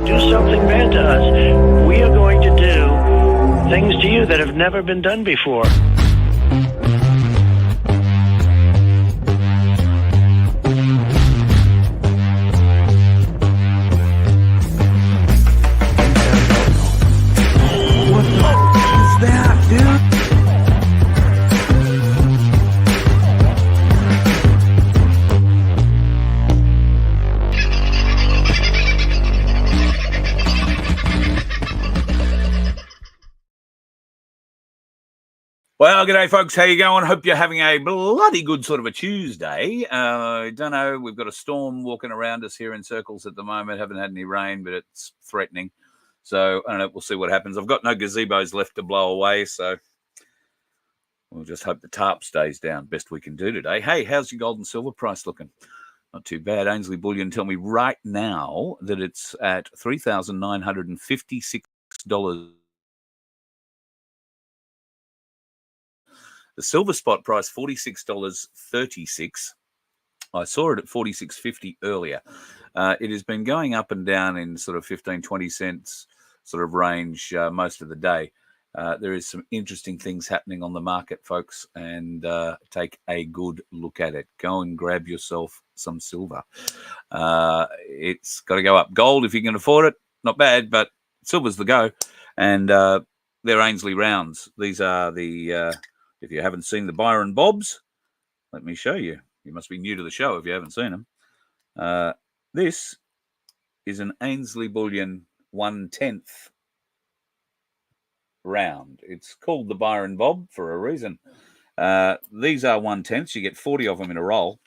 do something bad to us, we are going to do things to you that have never been done before. What the f- is that, dude? Well, g'day, folks. How you going? Hope you're having a bloody good sort of a Tuesday. Don't know. We've got a storm walking around us here in circles at the moment. Haven't had any rain, but it's threatening. So, I don't know. We'll see what happens. I've got no gazebos left to blow away, so we'll just hope the tarp stays down. Best we can do today. Hey, how's your gold and silver price looking? Not too bad. Ainsley Bullion tell me right now that it's at $3,956. The silver spot price, $46.36. I saw it at $46.50 earlier. It has been going up and down in sort of 15, 20 cents sort of range most of the day. There is some interesting things happening on the market, folks, and take a good look at it. Go and grab yourself some silver. It's got to go up. Gold, if you can afford it, not bad, but silver's the go. And they're Ainsley rounds. These are the... if you haven't seen the Byron Bobs, let me show you. You must be new to the show if you haven't seen them. This is an Ainsley Bullion 1/10 round. It's called the Byron Bob for a reason. These are 1/10. You get 40 of them in a roll.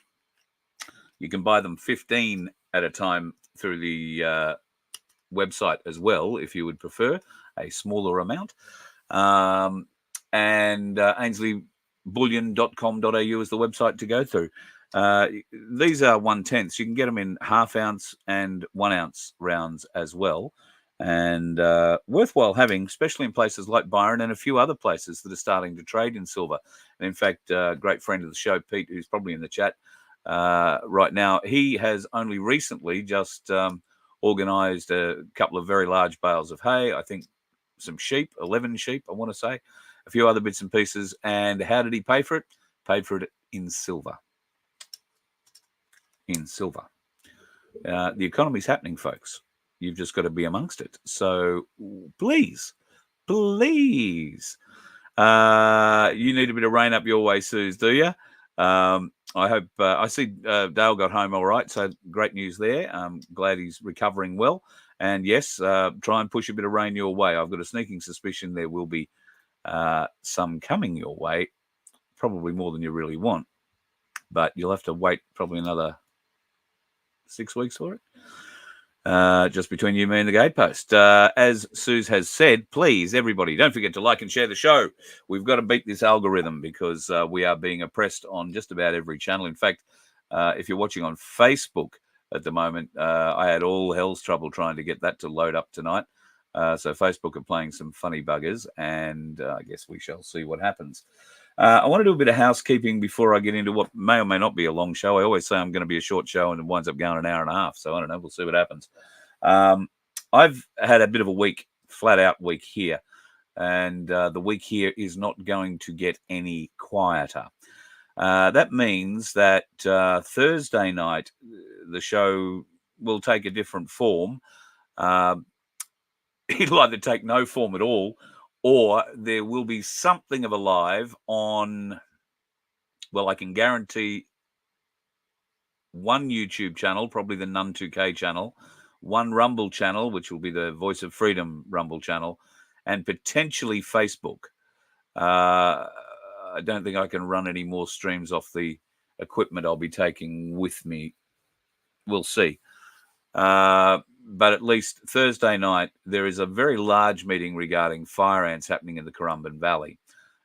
You can buy them 15 at a time through the website as well, if you would prefer a smaller amount. And ainsleyBullion.com.au is the website to go through. These are 1/10. You can get them in half ounce and 1 ounce rounds as well. And worthwhile having, especially in places like Byron and a few other places that are starting to trade in silver. And in fact, a great friend of the show, Pete, who's probably in the chat right now, he has only recently just organised a couple of very large bales of hay. I think some sheep, 11 sheep, I want to say. A few other bits and pieces. And how did he pay for it? Paid for it in silver. In silver. The economy's happening, folks. You've just got to be amongst it. So please, please, you need a bit of rain up your way, Suze, do you? I hope, I see Dale got home all right. So great news there. I'm glad he's recovering well. And yes, try and push a bit of rain your way. I've got a sneaking suspicion there will be some coming your way, probably more than you really want, but you'll have to wait probably another 6 weeks for it. Just between you, me, and the gatepost. As Suze has said, please, everybody, don't forget to like and share the show. We've got to beat this algorithm because we are being oppressed on just about every channel. In fact, if you're watching on Facebook at the moment, I had all hell's trouble trying to get that to load up tonight. So Facebook are playing some funny buggers, and I guess we shall see what happens. I want to do a bit of housekeeping before I get into what may or may not be a long show. I always say I'm going to be a short show, and it winds up going an hour and a half. So I don't know. We'll see what happens. I've had a bit of a week, flat-out week here, and the week here is not going to get any quieter. That means that Thursday night, the show will take a different form. It'll either take no form at all, or there will be something of a live on, well, I can guarantee one YouTube channel, probably the Nun 2K channel, one Rumble channel, which will be the Voice of Freedom Rumble channel, and potentially Facebook. I don't think I can run any more streams off the equipment I'll be taking with me. We'll see. But at least Thursday night, there is a very large meeting regarding fire ants happening in the Currumbin Valley.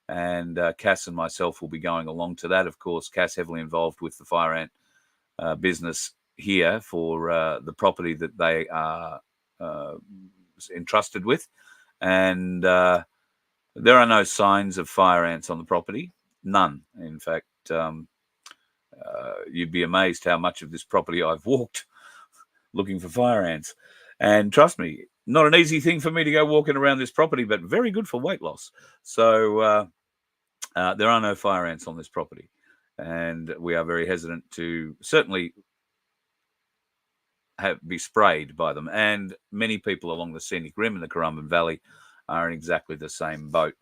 And Cass and myself will be going along to that. Of course, Cass heavily involved with the fire ant business here for the property that they are entrusted with. And there are no signs of fire ants on the property. None. In fact, you'd be amazed how much of this property I've walked looking for fire ants. And trust me, not an easy thing for me to go walking around this property, but very good for weight loss. So there are no fire ants on this property. And we are very hesitant to certainly be sprayed by them. And many people along the scenic rim in the Currumbin Valley are in exactly the same boat.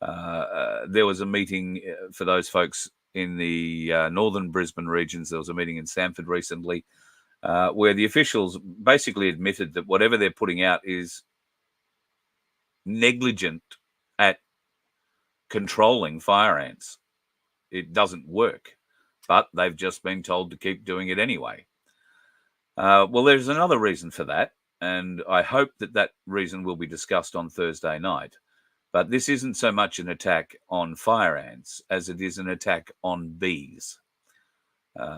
There was a meeting for those folks in the northern Brisbane regions. There was a meeting in Samford recently where the officials basically admitted that whatever they're putting out is negligent at controlling fire ants. It doesn't work, but they've just been told to keep doing it anyway. Well, there's another reason for that, and I hope that that reason will be discussed on Thursday night. But this isn't so much an attack on fire ants as it is an attack on bees,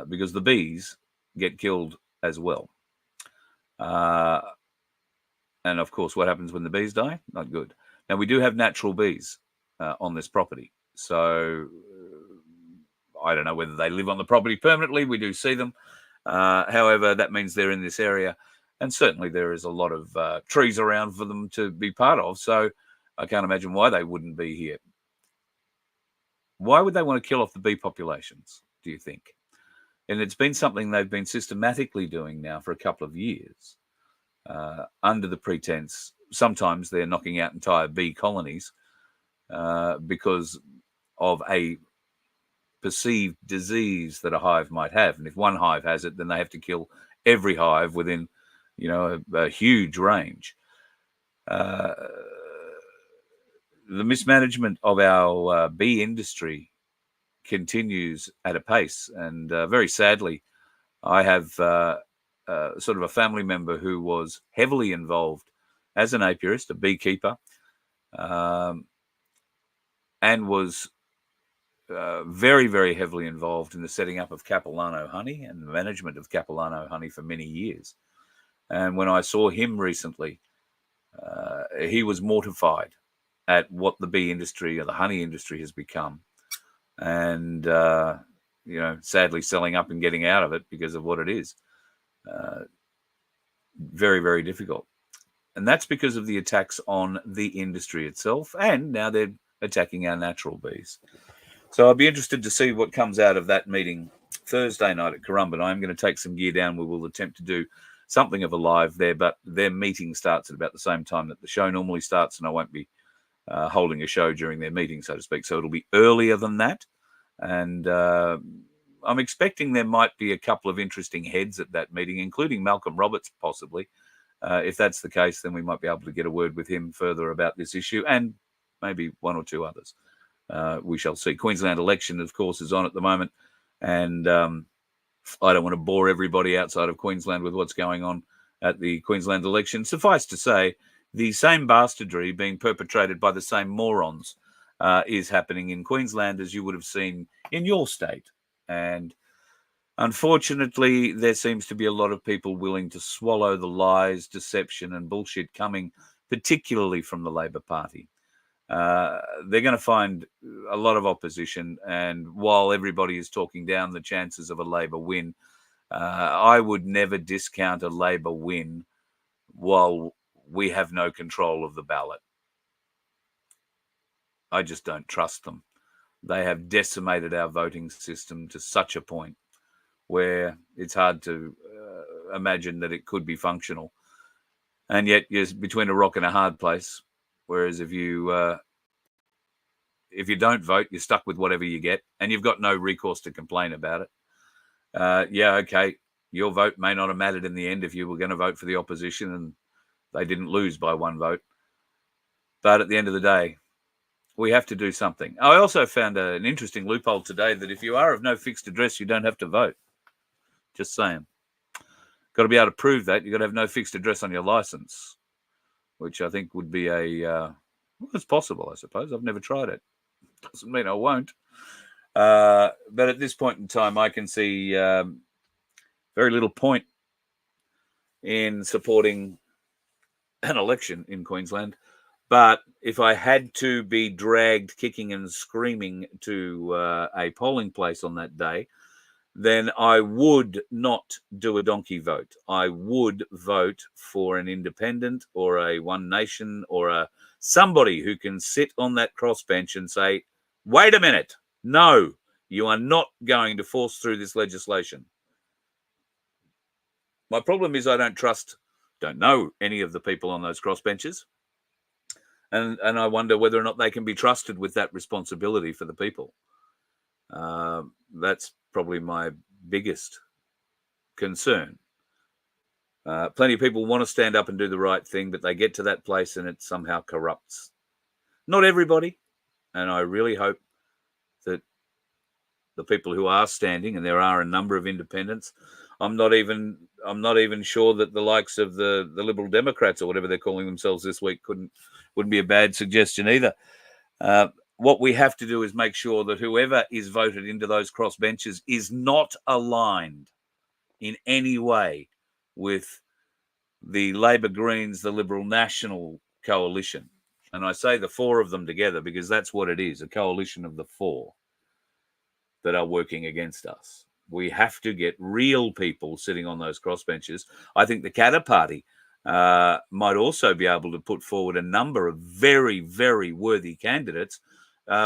because the bees get killed as well. And of course, what happens when the bees die? Not good. Now, we do have natural bees on this property. So I don't know whether they live on the property permanently. We do see them. However, that means they're in this area. And certainly there is a lot of trees around for them to be part of. So I can't imagine why they wouldn't be here. Why would they want to kill off the bee populations, do you think? And it's been something they've been systematically doing now for a couple of years under the pretense sometimes they're knocking out entire bee colonies because of a perceived disease that a hive might have. And if one hive has it, then they have to kill every hive within, a huge range. The mismanagement of our bee industry continues at a pace. And very sadly, I have sort of a family member who was heavily involved as an apiarist, a beekeeper, and was very, very heavily involved in the setting up of Capilano honey and the management of Capilano honey for many years. And when I saw him recently, he was mortified at what the bee industry or the honey industry has become. And, sadly selling up and getting out of it because of what it is. Very, very difficult. And that's because of the attacks on the industry itself. And now they're attacking our natural bees. So I'll be interested to see what comes out of that meeting Thursday night at Currumbin. I'm going to take some gear down. We will attempt to do something of a live there, but their meeting starts at about the same time that the show normally starts, and I won't be holding a show during their meeting, so to speak. So it'll be earlier than that. And I'm expecting there might be a couple of interesting heads at that meeting, including Malcolm Roberts, possibly. If that's the case, then we might be able to get a word with him further about this issue and maybe one or two others. We shall see. Queensland election, of course, is on at the moment. And I don't want to bore everybody outside of Queensland with what's going on at the Queensland election. Suffice to say, the same bastardry being perpetrated by the same morons is happening in Queensland as you would have seen in your state. And unfortunately, there seems to be a lot of people willing to swallow the lies, deception and bullshit coming particularly from the Labor Party. They're going to find a lot of opposition. And while everybody is talking down the chances of a Labor win, I would never discount a Labor win while we have no control of the ballot. I just don't trust them. They have decimated our voting system to such a point where it's hard to imagine that it could be functional. And yet you're between a rock and a hard place. Whereas if you don't vote, you're stuck with whatever you get, and you've got no recourse to complain about it. Okay, your vote may not have mattered in the end if you were going to vote for the opposition and they didn't lose by one vote. But at the end of the day, we have to do something. I also found an interesting loophole today that if you are of no fixed address, you don't have to vote. Just saying. Got to be able to prove that. You've got to have no fixed address on your license, which I think would be it's possible, I suppose. I've never tried it. Doesn't mean I won't. But at this point in time, I can see very little point in supporting an election in Queensland. But if I had to be dragged kicking and screaming to a polling place on that day, then I would not do a donkey vote. I would vote for an independent or a One Nation or somebody who can sit on that crossbench and say, wait a minute, no, you are not going to force through this legislation. My problem is I don't know any of the people on those crossbenches. And I wonder whether or not they can be trusted with that responsibility for the people. That's probably my biggest concern. Plenty of people want to stand up and do the right thing, but they get to that place and it somehow corrupts. Not everybody, and I really hope that the people who are standing, and there are a number of independents, I'm not even sure that the likes of the Liberal Democrats or whatever they're calling themselves this week wouldn't be a bad suggestion either. What we have to do is make sure that whoever is voted into those crossbenches is not aligned in any way with the Labor Greens, the Liberal National coalition. And I say the four of them together because that's what it is, a coalition of the four that are working against us. We have to get real people sitting on those crossbenches. I think the Qanon Party might also be able to put forward a number of very, very worthy candidates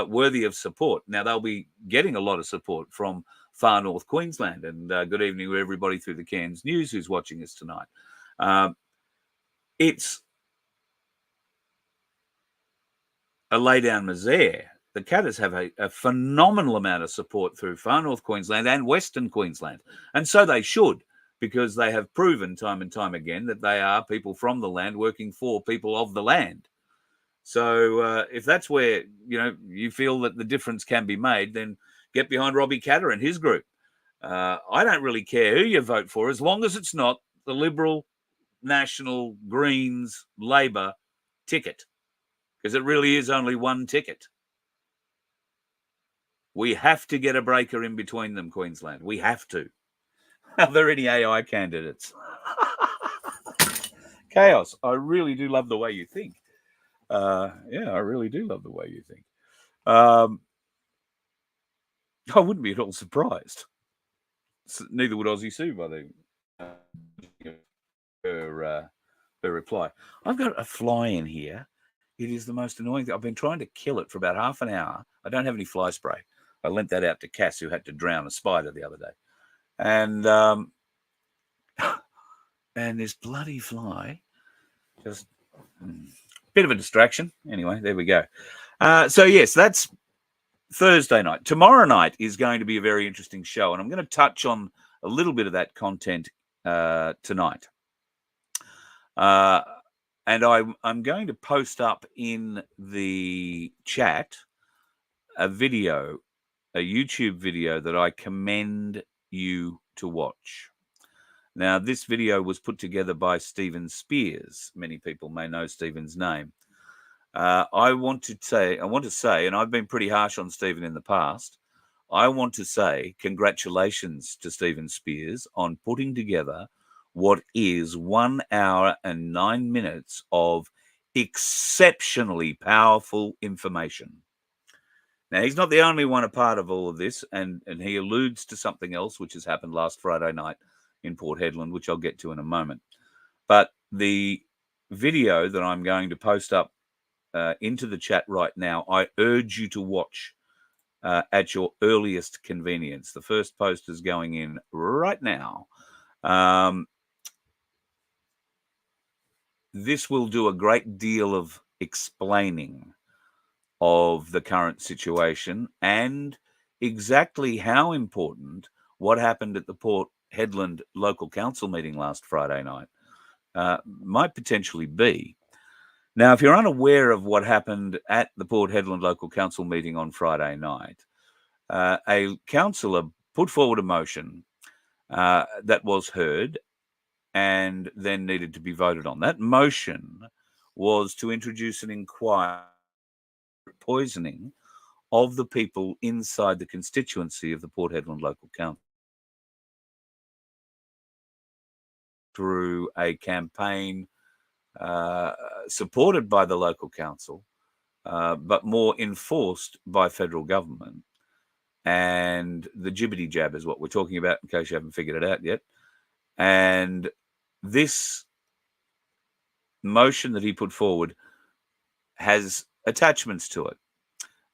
worthy of support. Now, they'll be getting a lot of support from far north Queensland. And good evening to everybody through the Cairns News who's watching us tonight. It's a lay-down misère. The Qatters have a phenomenal amount of support through far north Queensland and Western Queensland. And so they should, because they have proven time and time again that they are people from the land working for people of the land. So if that's where, you feel that the difference can be made, then get behind Robbie Katter and his group. I don't really care who you vote for, as long as it's not the Liberal, National, Greens, Labor ticket, because it really is only one ticket. We have to get a breaker in between them, Queensland. We have to. Are there any AI candidates? Chaos. I really do love the way you think. I really do love the way you think. I wouldn't be at all surprised. Neither would Aussie Sue by her reply. I've got a fly in here. It is the most annoying thing. I've been trying to kill it for about half an hour. I don't have any fly spray. I lent that out to Cass, who had to drown a spider the other day. And and this bloody fly, just bit of a distraction. Anyway, there we go. So yes, that's Thursday night. Tomorrow night is going to be a very interesting show, and I'm going to touch on a little bit of that content tonight. And I'm going to post up in the chat a YouTube video that I commend you to watch. Now, this video was put together by Stephen Spears. Many people may know Stephen's name. I want to say, and I've been pretty harsh on Stephen in the past, I want to say congratulations to Stephen Spears on putting together what is 1 hour and 9 minutes of exceptionally powerful information. Now, he's not the only one a part of all of this, and he alludes to something else which has happened last Friday night in Port Hedland, which I'll get to in a moment. But the video that I'm going to post up into the chat right now, I urge you to watch at your earliest convenience. The first post is going in right now. This will do a great deal of explaining of the current situation and exactly how important what happened at the Port Hedland Local Council meeting last Friday night might potentially be. Now, if you're unaware of what happened at the Port Hedland Local Council meeting on Friday night, a councillor put forward a motion that was heard and then needed to be voted on. That motion was to introduce an inquiry poisoning of the people inside the constituency of the Port Hedland Local Council through a campaign supported by the local council, but more enforced by federal government, to And the jibbity jab is what we're talking about, in case you haven't figured it out yet. And this motion that he put forward has attachments to it,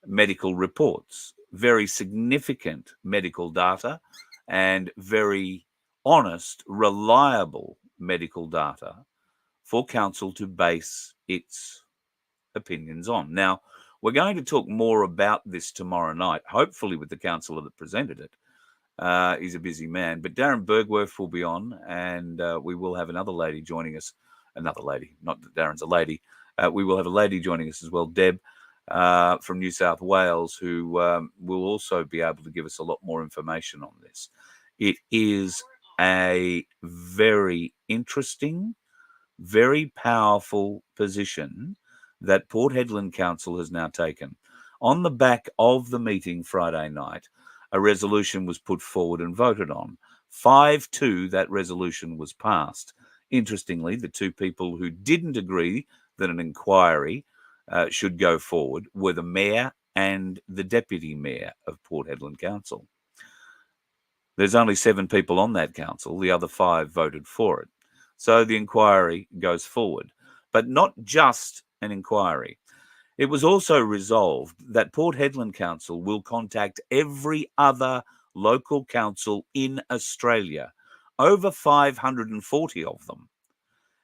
medical reports, very significant medical data, and very honest, reliable medical data for council to base its opinions on. Now, we're going to talk more about this tomorrow night, hopefully with the councillor that presented it. He's a busy man, but Darren Bergworth will be on, and we will have another lady joining us. Another lady, not that Darren's a lady. We will have a lady joining us as well, Deb, from New South Wales, who will also be able to give us a lot more information on this. It is a very interesting, very powerful position that Port Hedland Council has now taken. On the back of the meeting Friday night, a resolution was put forward and voted on. 5-2, that resolution was passed. Interestingly, the two people who didn't agree that an inquiry should go forward were the mayor and the deputy mayor of Port Hedland Council. There's only 7 people on that council. The other 5 voted for it. So the inquiry goes forward. But not just an inquiry. It was also resolved that Port Hedland Council will contact every other local council in Australia, over 540 of them,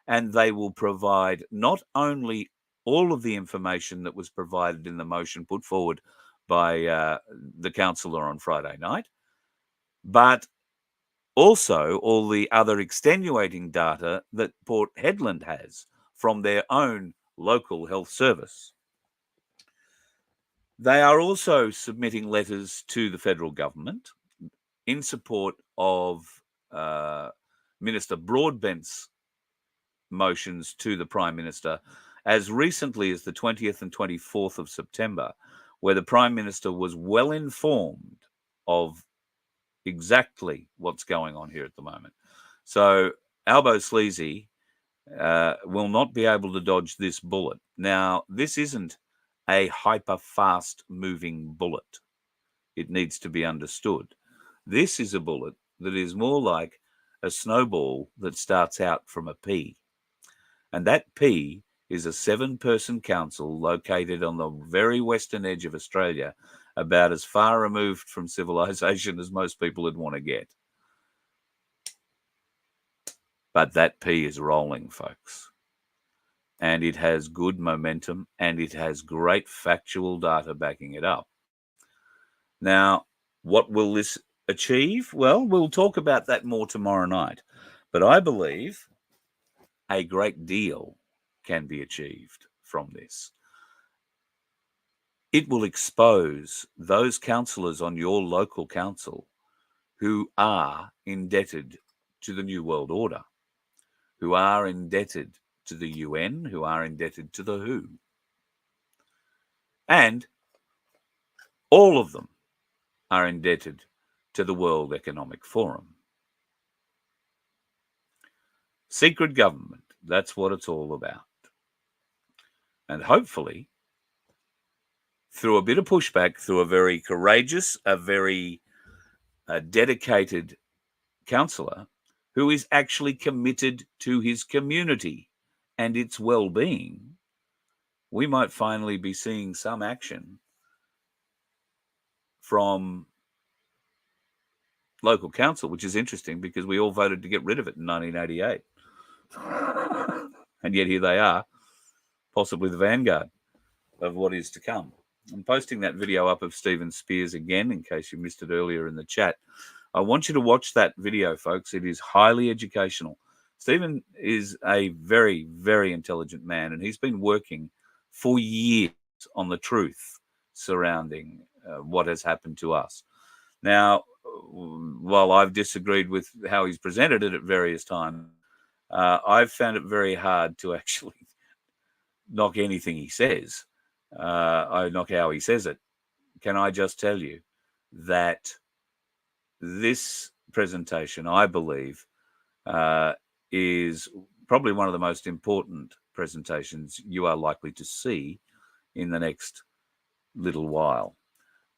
and they will provide not only all of the information that was provided in the motion put forward by the councillor on Friday night, but also all the other extenuating data that Port Hedland has from their own local health service. They are also submitting letters to the federal government in support of Minister Broadbent's motions to the Prime Minister as recently as the 20th and 24th of September, where the Prime Minister was well informed of exactly what's going on here at the moment. So Albo Sleazy will not be able to dodge this bullet. Now, this isn't a hyper-fast moving bullet. It needs to be understood. This is a bullet that is more like a snowball that starts out from a pea. And that pea is a 7-person council located on the very western edge of Australia, about as far removed from civilization as most people would want to get. But that pea is rolling, folks. And it has good momentum, and it has great factual data backing it up. Now, what will this achieve? Well, we'll talk about that more tomorrow night. But I believe a great deal can be achieved from this. It will expose those councillors on your local council who are indebted to the New World Order, who are indebted to the UN, who are indebted to the WHO. And all of them are indebted to the World Economic Forum. Secret government, that's what it's all about. And hopefully, through a bit of pushback, through a very courageous, a very dedicated councillor who is actually committed to his community and its well-being, we might finally be seeing some action from local council, which is interesting because we all voted to get rid of it in 1988. And yet here they are, possibly the vanguard of what is to come. I'm posting that video up of Stephen Spears again, in case you missed it earlier in the chat. I want you to watch that video, folks. It is highly educational. Stephen is a very, very intelligent man, and he's been working for years on the truth surrounding what has happened to us. Now, while I've disagreed with how he's presented it at various times, I've found it very hard to actually knock anything he says. I knock how he says it. Can I just tell you that this presentation, I believe, is probably one of the most important presentations you are likely to see in the next little while.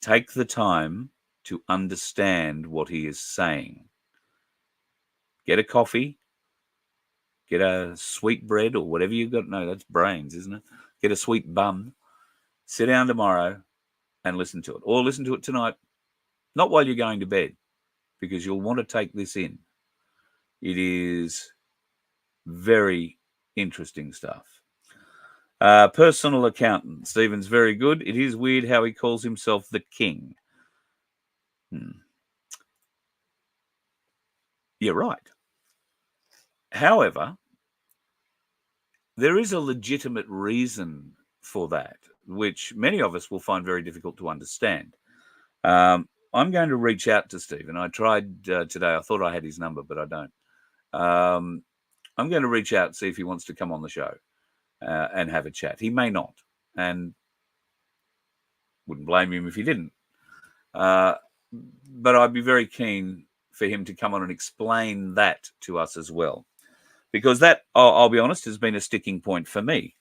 Take the time to understand what he is saying. Get a coffee, get a sweet bread or whatever you've got. No, that's brains, isn't it? Get a sweet bun, sit down tomorrow and listen to it. Or listen to it tonight, not while you're going to bed, because you'll want to take this in. It is very interesting stuff. Personal accountant. Stephen's very good. It is weird how he calls himself the king. You're right. However, there is a legitimate reason for that, which many of us will find very difficult to understand. I'm going to reach out to Stephen. I tried today. I thought I had his number, but I don't. I'm going to reach out and see if he wants to come on the show and have a chat. He may not, and wouldn't blame him if he didn't. But I'd be very keen for him to come on and explain that to us as well. Because that, I'll be honest, has been a sticking point for me.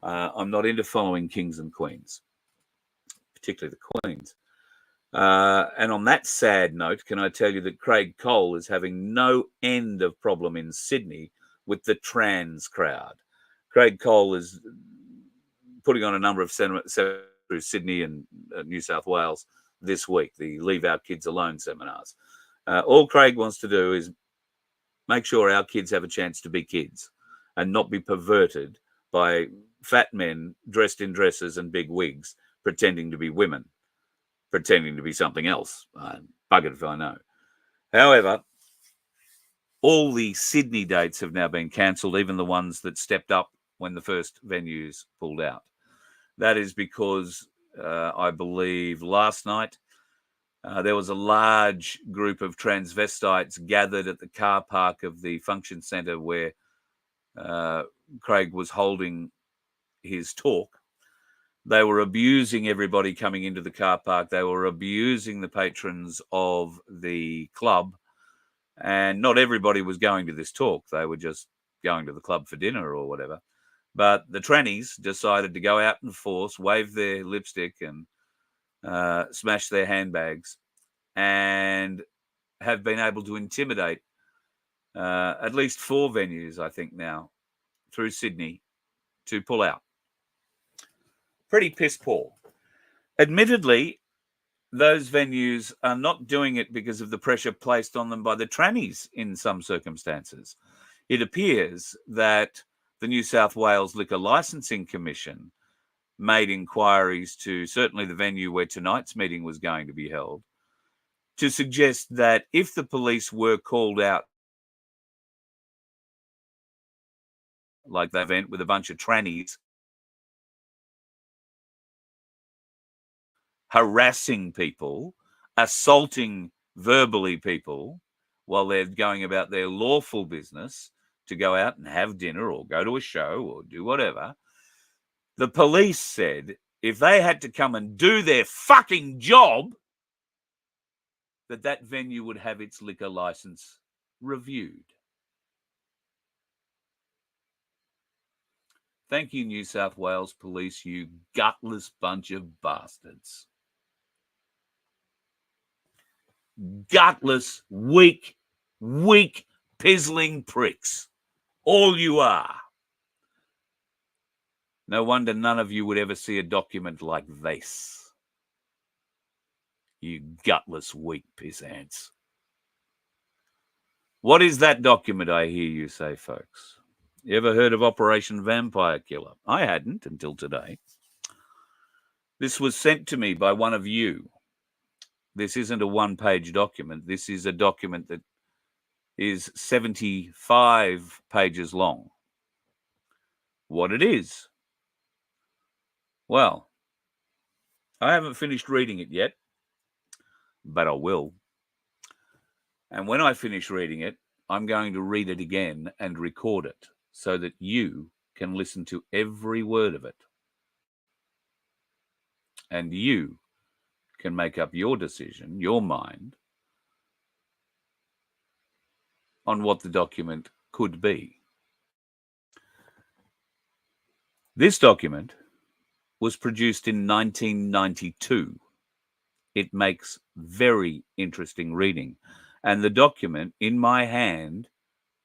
I'm not into following kings and queens, particularly the queens. And on that sad note, can I tell you that Craig Cole is having no end of problem in Sydney with the trans crowd. Craig Cole is putting on a number of seminars through Sydney and New South Wales this week, the Leave Our Kids Alone seminars. All Craig wants to do is make sure our kids have a chance to be kids and not be perverted by fat men dressed in dresses and big wigs pretending to be women, pretending to be something else. Buggered if I know. However, all the Sydney dates have now been cancelled, even the ones that stepped up when the first venues pulled out. That is because I believe last night there was a large group of transvestites gathered at the car park of the function centre where Craig was holding his talk. They were abusing everybody coming into the car park. They were abusing the patrons of the club. And not everybody was going to this talk. They were just going to the club for dinner or whatever. But the trannies decided to go out in force, wave their lipstick and smash their handbags, and have been able to intimidate at least 4 venues, I think now, through Sydney to pull out. Pretty piss poor. Admittedly, those venues are not doing it because of the pressure placed on them by the trannies in some circumstances. It appears that the New South Wales Liquor Licensing Commission made inquiries to certainly the venue where tonight's meeting was going to be held to suggest that if the police were called out like that event with a bunch of trannies harassing people, assaulting verbally people while they're going about their lawful business to go out and have dinner or go to a show or do whatever, the police said if they had to come and do their fucking job, that venue would have its liquor license reviewed. Thank you, New South Wales Police, you gutless bunch of bastards. Gutless, weak, pizzling pricks. All you are. No wonder none of you would ever see a document like this. You gutless, weak piss ants. What is that document, I hear you say, folks? You ever heard of Operation Vampire Killer? I hadn't until today. This was sent to me by one of you. This isn't a one-page document. This is a document that is 75 pages long. What it is? Well, I haven't finished reading it yet, but I will. And when I finish reading it, I'm going to read it again and record it so that you can listen to every word of it. And you can make up your decision, your mind, on what the document could be. This document was produced in 1992 it makes very interesting reading. And the document in my hand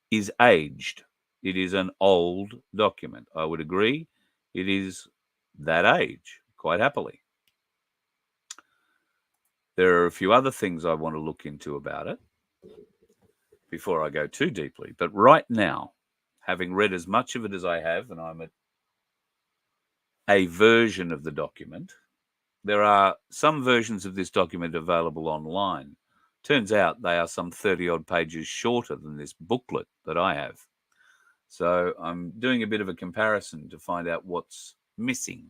is aged. It is an old document. I would agree it is that age, quite happily. There are a few other things I want to look into about it before I go too deeply. But right now, having read as much of it as I have, and I'm at a version of the document, there are some versions of this document available online. Turns out they are some 30-odd pages shorter than this booklet that I have. So I'm doing a bit of a comparison to find out what's missing.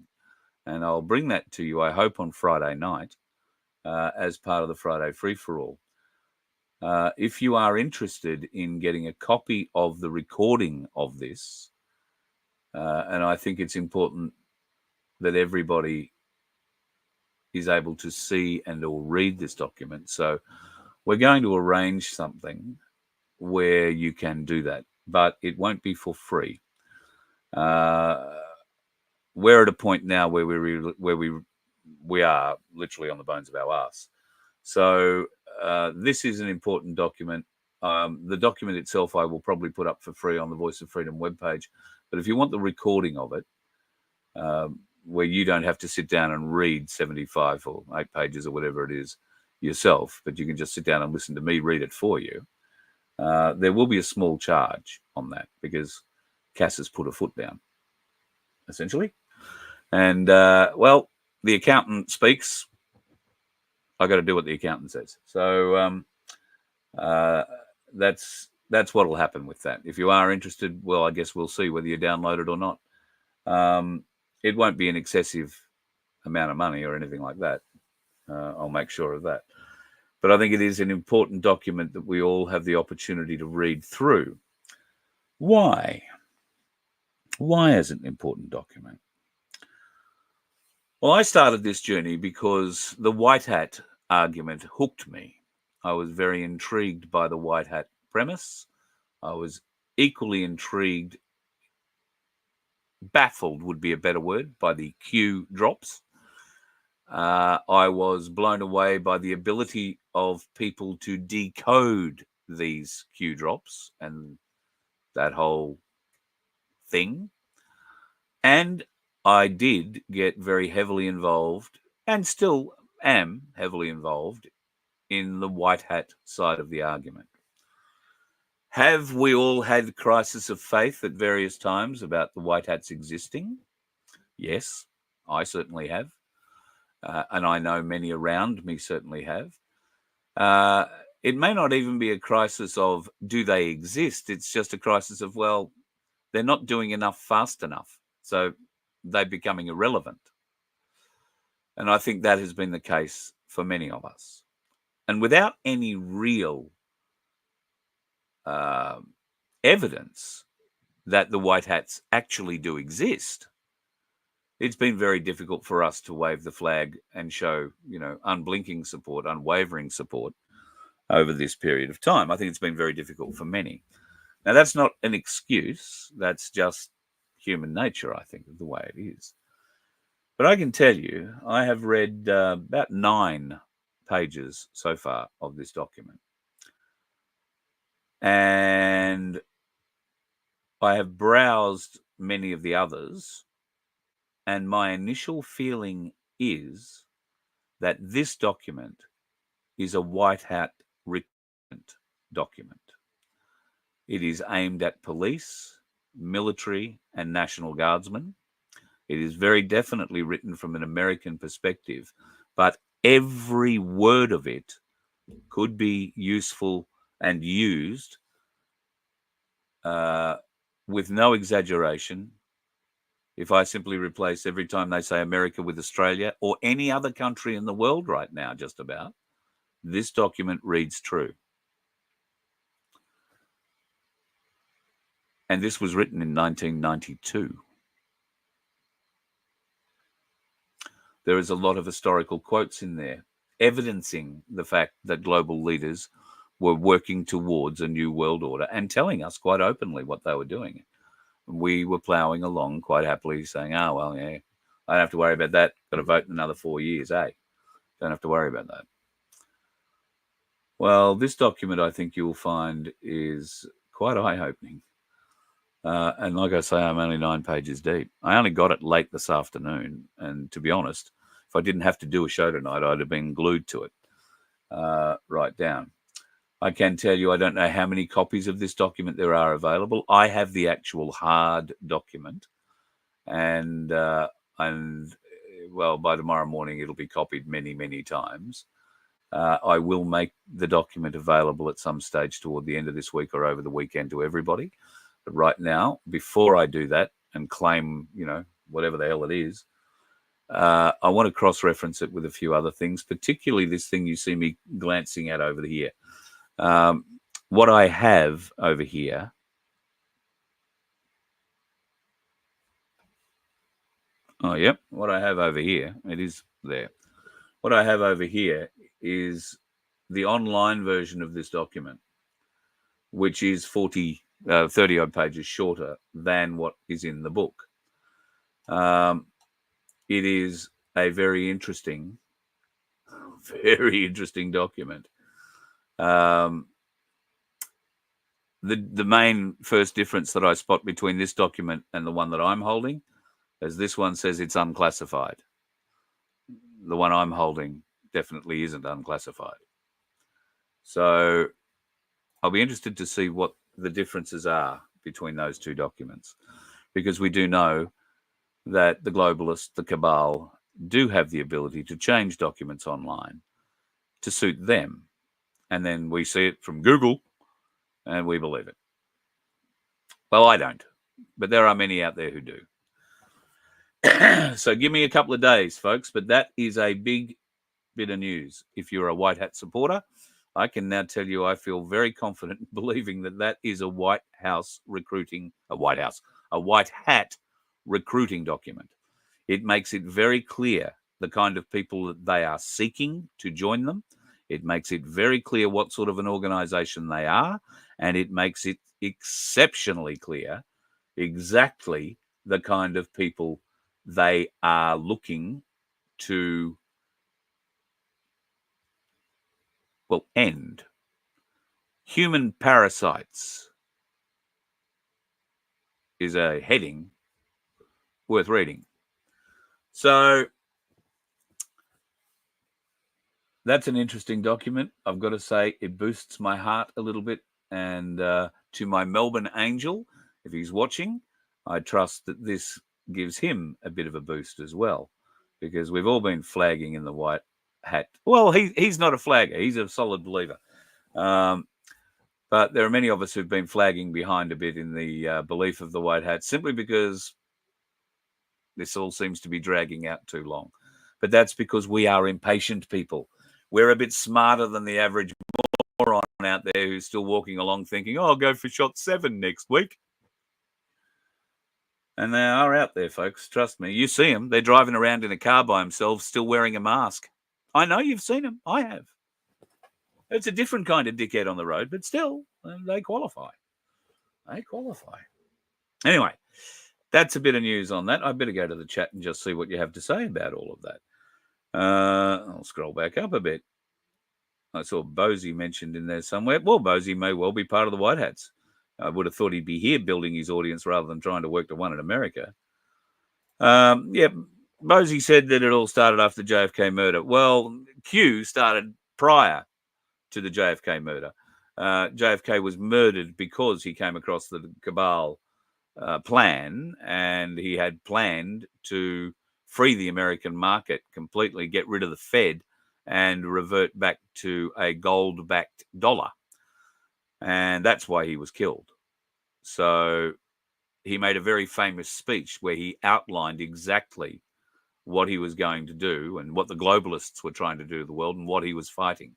And I'll bring that to you, I hope, on Friday night as part of the Friday Free-for-All. If you are interested in getting a copy of the recording of this, and I think it's important that everybody is able to see and or read this document. So we're going to arrange something where you can do that, but it won't be for free. We're at a point now where we are literally on the bones of our ass. So this is an important document. The document itself I will probably put up for free on the Voice of Freedom webpage. But if you want the recording of it, where you don't have to sit down and read 75 or 8 pages or whatever it is yourself, but you can just sit down and listen to me read it for you, there will be a small charge on that because Cass has put a foot down, essentially. And, well, the accountant speaks. I got to do what the accountant says. So that's what will happen with that. If you are interested, well, I guess we'll see whether you download it or not. It won't be an excessive amount of money or anything like that. I'll make sure of that. But I think it is an important document that we all have the opportunity to read through. Why? Why is it an important document? Well, I started this journey because the white hat argument hooked me. I was very intrigued by the white hat premise. I was equally intrigued, baffled would be a better word, by the Q drops. I was blown away by the ability of people to decode these Q drops and that whole thing. And I did get very heavily involved, and still am heavily involved, in the white hat side of the argument. Have we all had crisis of faith at various times about the white hats existing? Yes, I certainly have. And I know many around me certainly have. It may not even be a crisis of, do they exist? It's just a crisis of, well, they're not doing enough fast enough. So they're becoming irrelevant. And I think that has been the case for many of us. And without any real evidence that the white hats actually do exist, it's been very difficult for us to wave the flag and show, unblinking support, unwavering support over this period of time. I think it's been very difficult for many. Now, that's not an excuse. That's just human nature, I think, of the way it is. But I can tell you, I have read about 9 pages so far of this document. And I have browsed many of the others. And my initial feeling is that this document is a white hat recruitment document. It is aimed at police, military, and National Guardsmen. It is very definitely written from an American perspective, but every word of it could be useful and used with no exaggeration. If I simply replace every time they say America with Australia or any other country in the world right now, just about, this document reads true. And this was written in 1992. There is a lot of historical quotes in there evidencing the fact that global leaders were working towards a new world order and telling us quite openly what they were doing. We were ploughing along quite happily saying, well, yeah, I don't have to worry about that. Got to vote in another 4 years, Don't have to worry about that. Well, this document I think you'll find is quite eye-opening. And like I say, I'm only 9 pages deep. I only got it late this afternoon. And to be honest, if I didn't have to do a show tonight, I'd have been glued to it right down. I can tell you I don't know how many copies of this document there are available. I have the actual hard document. And well, by tomorrow morning, it'll be copied many, many times. I will make the document available at some stage toward the end of this week or over the weekend to everybody. But right now, before I do that and claim, whatever the hell it is, I want to cross-reference it with a few other things, particularly this thing you see me glancing at over here. What I have over here what I have over here, it is there. What I have over here is the online version of this document, which is 30-odd pages shorter than what is in the book. It is a very interesting document. The main first difference that I spot between this document and the one that I'm holding is this one says it's unclassified. The one I'm holding definitely isn't unclassified. So I'll be interested to see what the differences are between those two documents, because we do know that the globalists, the cabal, do have the ability to change documents online to suit them. And then we see it from Google and we believe it. Well, I don't, but there are many out there who do. So give me a couple of days, folks, but that is a big bit of news. If you're a White Hat supporter, I can now tell you I feel very confident believing that is a White Hat recruiting document. It makes it very clear the kind of people that they are seeking to join them. It makes it very clear what sort of an organization they are, and it makes it exceptionally clear exactly the kind of people they are looking to, end. Human parasites is a heading worth reading. So that's an interesting document. I've got to say it boosts my heart a little bit. And to my Melbourne Angel, if he's watching, I trust that this gives him a bit of a boost as well, because we've all been flagging in the White Hat. Well, he's not a flagger. He's a solid believer. But there are many of us who've been flagging behind a bit in the belief of the White Hat, simply because this all seems to be dragging out too long. But that's because we are impatient people. We're a bit smarter than the average moron out there who's still walking along thinking, I'll go for shot 7 next week. And they are out there, folks. Trust me. You see them. They're driving around in a car by themselves, still wearing a mask. I know you've seen them. I have. It's a different kind of dickhead on the road, but still, they qualify. Anyway, that's a bit of news on that. I better go to the chat and just see what you have to say about all of that. I'll scroll back up a bit. I saw Bosie mentioned in there somewhere. Well, Bosie may well be part of the White Hats. I would have thought he'd be here building his audience rather than trying to work to one in America. Bosie said that it all started after the JFK murder. Well, Q started prior to the JFK murder. JFK was murdered because he came across the cabal plan, and he had planned to free the American market completely, get rid of the Fed, and revert back to a gold-backed dollar. And that's why he was killed. So he made a very famous speech where he outlined exactly what he was going to do and what the globalists were trying to do to the world and what he was fighting.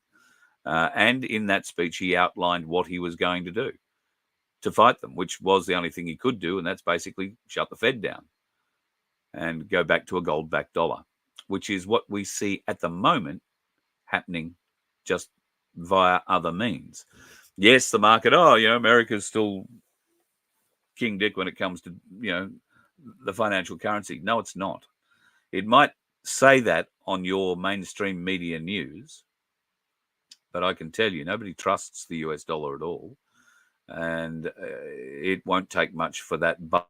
And in that speech, he outlined what he was going to do to fight them, which was the only thing he could do, and that's basically shut the Fed down and go back to a gold-backed dollar, which is what we see at the moment happening just via other means. Yes, the market, America's still King Dick when it comes to, the financial currency. No, it's not. It might say that on your mainstream media news, but I can tell you nobody trusts the US dollar at all, and it won't take much for that bubble.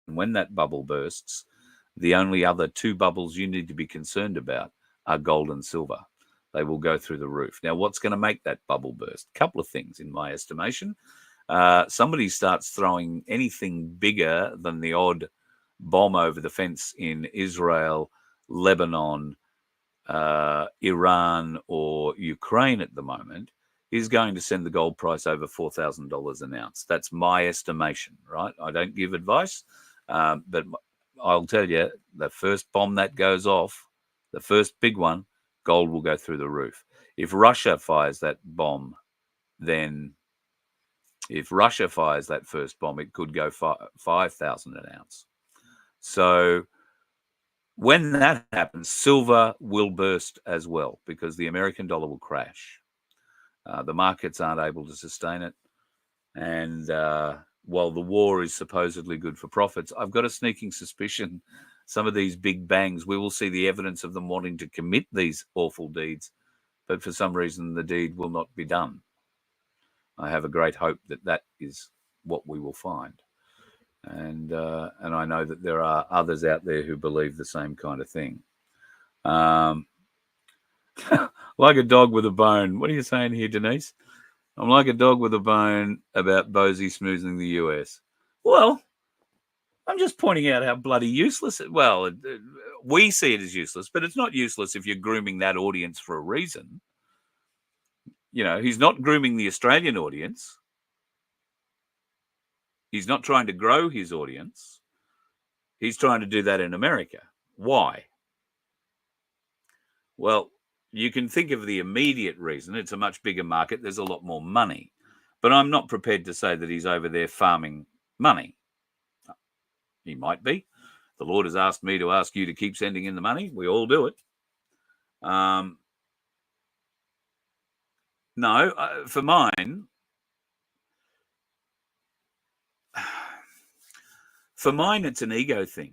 And when that bubble bursts, the only other two bubbles you need to be concerned about are gold and silver. They will go through the roof. Now, what's going to make that bubble burst? A couple of things, in my estimation. Somebody starts throwing anything bigger than the odd bomb over the fence in Israel, Lebanon, Iran, or Ukraine at the moment, is going to send the gold price over $4,000 an ounce. That's my estimation, right? I don't give advice, but I'll tell you, the first bomb that goes off, the first big one, gold will go through the roof. If Russia fires that bomb, then if Russia fires that first bomb, it could go 5,000 an ounce. So when that happens, silver will burst as well because the American dollar will crash. The markets aren't able to sustain it. And while the war is supposedly good for profits, I've got a sneaking suspicion some of these big bangs, we will see the evidence of them wanting to commit these awful deeds, but for some reason the deed will not be done. I have a great hope that that is what we will find. And I know that there are others out there who believe the same kind of thing. Like a dog with a bone. What are you saying here, Denise? I'm like a dog with a bone about Bosie smoozing the US. Well, I'm just pointing out how bloody useless it. Well, we see it as useless, but it's not useless if you're grooming that audience for a reason. You know, he's not grooming the Australian audience. He's not trying to grow his audience. He's trying to do that in America. Why? Well, you can think of the immediate reason. It's a much bigger market. There's a lot more money. But I'm not prepared to say that he's over there farming money. He might be. The Lord has asked me to ask you to keep sending in the money. We all do it. No, for mine, it's an ego thing.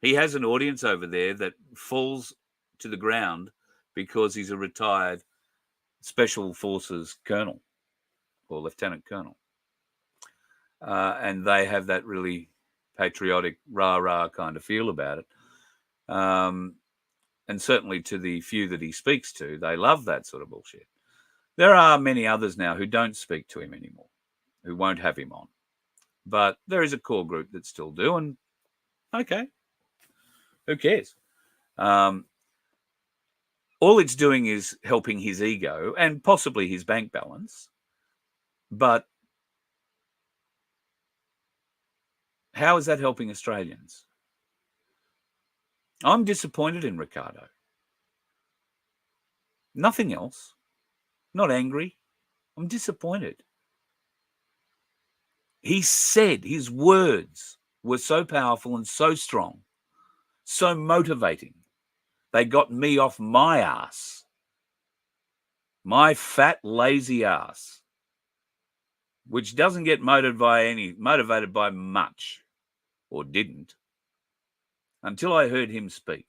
He has an audience over there that falls to the ground because he's a retired Special Forces colonel or lieutenant colonel. And they have that really patriotic rah-rah kind of feel about it. And certainly to the few that he speaks to, they love that sort of bullshit. There are many others now who don't speak to him anymore, who won't have him on. But there is a core group that still do, and okay, who cares? All it's doing is helping his ego and possibly his bank balance. But how is that helping Australians? I'm disappointed in Ricardo. Nothing else. Not angry. I'm disappointed. He said his words were so powerful and so strong, so motivating. They got me off my ass, my fat, lazy ass, which doesn't get motivated by much, or didn't, until I heard him speak.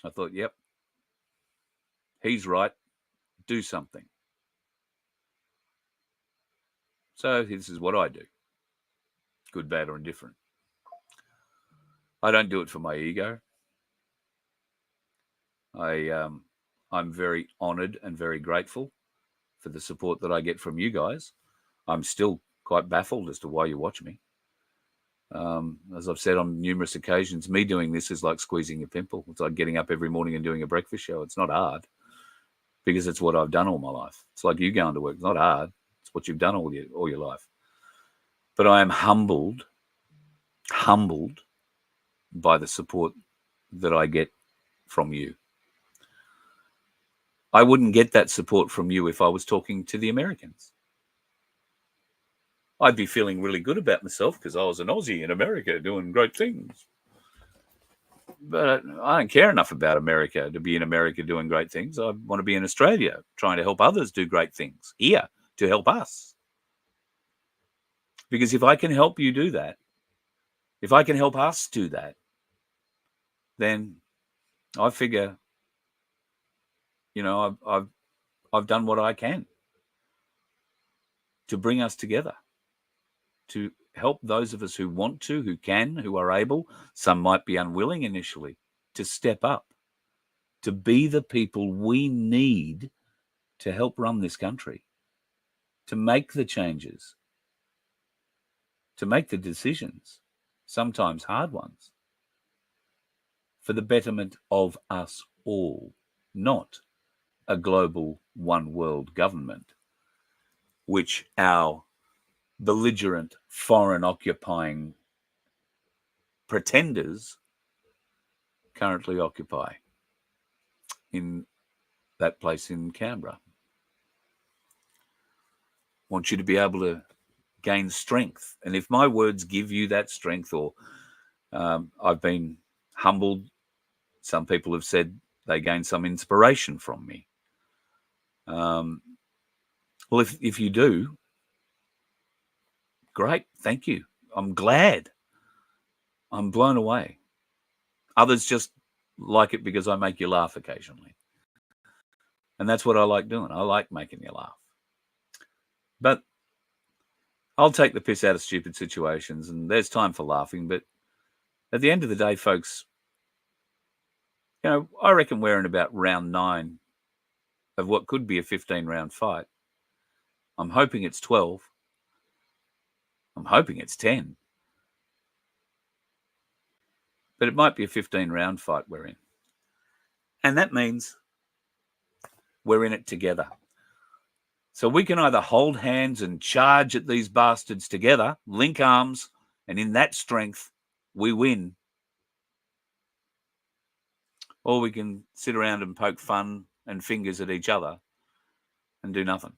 I thought, yep, he's right. Do something. So this is what I do. Good, bad, or indifferent. I don't do it for my ego. I'm very honored and very grateful for the support that I get from you guys. I'm still quite baffled as to why you watch me. As I've said on numerous occasions, me doing this is like squeezing a pimple. It's like getting up every morning and doing a breakfast show. It's not hard because it's what I've done all my life. It's like you going to work. It's not hard. It's what you've done all your life. But I am humbled by the support that I get from you. I wouldn't get that support from you if I was talking to the Americans. I'd be feeling really good about myself because I was an Aussie in America doing great things. But I don't care enough about America to be in America doing great things. I want to be in Australia trying to help others do great things here to help us. Because if I can help you do that, If I can help us do that, then I figure, I've done what I can to bring us together, to help those of us who want to, who can, who are able. Some might be unwilling initially, to step up, to be the people we need to help run this country, to make the changes, to make the decisions, sometimes hard ones, for the betterment of us all, not a global one world government, which our belligerent foreign occupying pretenders currently occupy in that place in Canberra. I want you to be able to gain strength. And if my words give you that strength, or I've been humbled, some people have said they gain some inspiration from me. Well, if you do, great, thank you. I'm glad. I'm blown away. Others just like it because I make you laugh occasionally. And that's what I like doing. I like making you laugh. But I'll take the piss out of stupid situations, and there's time for laughing. But at the end of the day, folks, I reckon we're in about round 9 of what could be a 15-round fight. I'm hoping it's 12. I'm hoping it's 10. But it might be a 15-round fight we're in. And that means we're in it together. So we can either hold hands and charge at these bastards together, link arms, and in that strength, we win. Or we can sit around and poke fun and fingers at each other and do nothing.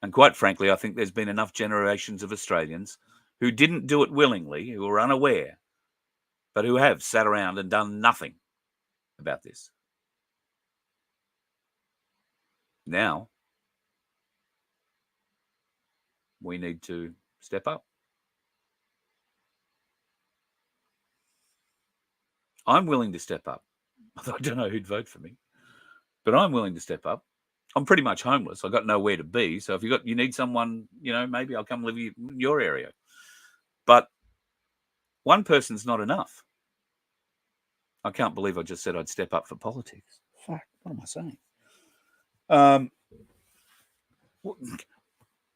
And quite frankly, I think there's been enough generations of Australians who didn't do it willingly, who were unaware, but who have sat around and done nothing about this. Now, we need to step up. I'm willing to step up. I don't know who'd vote for me, but I'm willing to step up. I'm pretty much homeless. I've got nowhere to be. So if you need someone, maybe I'll come live in your area. But one person's not enough. I can't believe I just said I'd step up for politics. Fuck, what am I saying?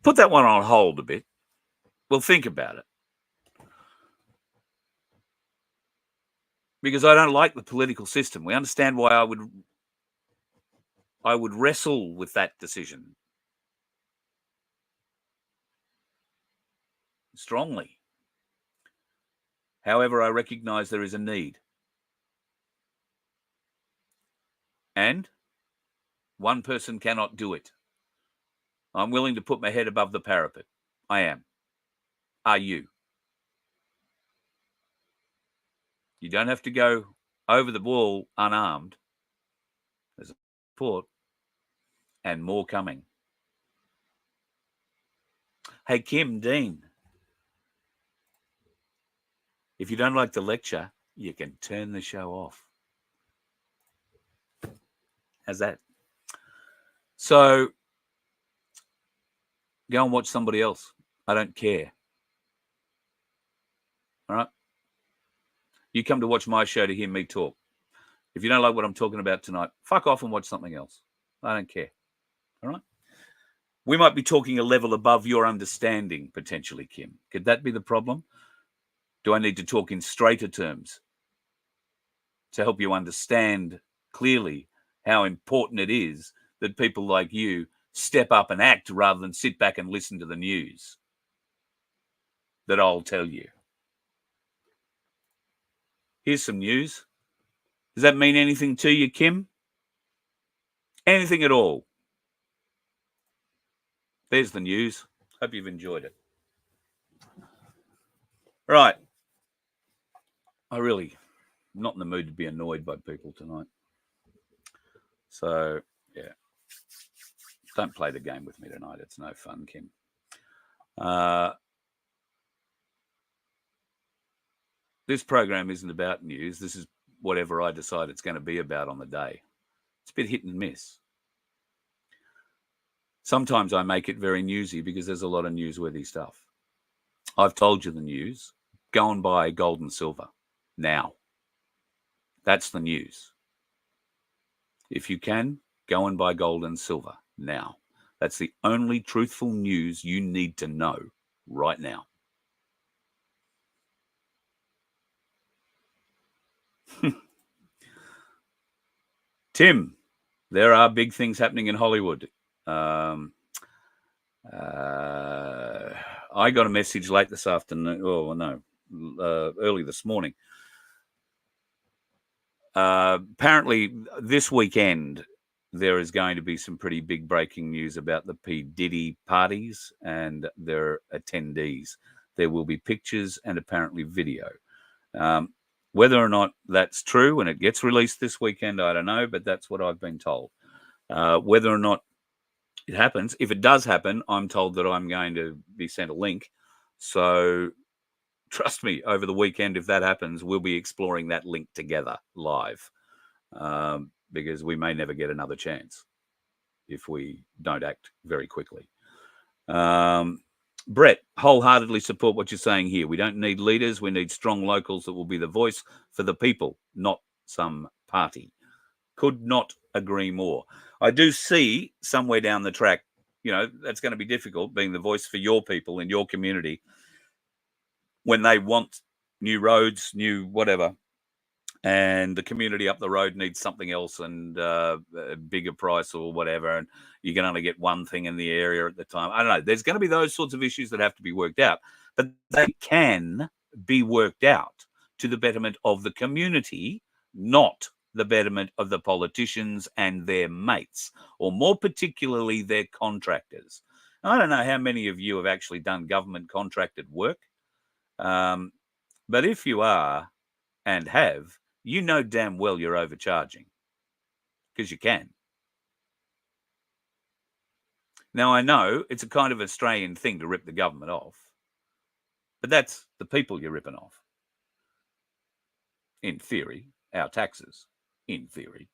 Put that one on hold a bit. We'll think about it. Because I don't like the political system. We understand why I would wrestle with that decision strongly. However, I recognize there is a need. And one person cannot do it. I'm willing to put my head above the parapet. I am. Are you? You don't have to go over the wall unarmed. There's a support and more coming. Hey, Kim, Dean, if you don't like the lecture, you can turn the show off. How's that? So go and watch somebody else. I don't care. All right? You come to watch my show to hear me talk. If you don't like what I'm talking about tonight, fuck off and watch something else. I don't care. All right? We might be talking a level above your understanding, potentially, Kim. Could that be the problem? Do I need to talk in straighter terms to help you understand clearly how important it is that people like you step up and act rather than sit back and listen to the news that I'll tell you? Here's some news. Does that mean anything to you, Kim? Anything at all? There's the news. Hope you've enjoyed it. Right. I'm not in the mood to be annoyed by people tonight. So, yeah. Don't play the game with me tonight. It's no fun, Kim. this program isn't about news. This is whatever I decide it's going to be about on the day. It's a bit hit and miss. Sometimes I make it very newsy because there's a lot of newsworthy stuff. I've told you the news. Go and buy gold and silver now. That's the news. If you can, go and buy gold and silver now. That's the only truthful news you need to know right now. Tim, there are big things happening in Hollywood. I got a message late this afternoon. Oh, no, early this morning. Apparently, this weekend, there is going to be some pretty big breaking news about the P. Diddy parties and their attendees. There will be pictures and apparently video. Whether or not that's true and it gets released this weekend, I don't know, but that's what I've been told. Whether or not it happens, if it does happen, I'm told that I'm going to be sent a link. So trust me, over the weekend, if that happens, we'll be exploring that link together live, because we may never get another chance if we don't act very quickly. Brett, wholeheartedly support what you're saying here. We don't need leaders. We need strong locals that will be the voice for the people, not some party. Could not agree more. I do see somewhere down the track, that's going to be difficult, being the voice for your people in your community when they want new roads, new whatever, and the community up the road needs something else and a bigger price or whatever, and you can only get one thing in the area at the time. I don't know. There's going to be those sorts of issues that have to be worked out, but they can be worked out to the betterment of the community, not the betterment of the politicians and their mates, or more particularly their contractors. I don't know how many of you have actually done government contracted work, but if you are and have, you know damn well you're overcharging, because you can. Now, I know it's a kind of Australian thing to rip the government off, but that's the people you're ripping off. In theory, our taxes. In theory.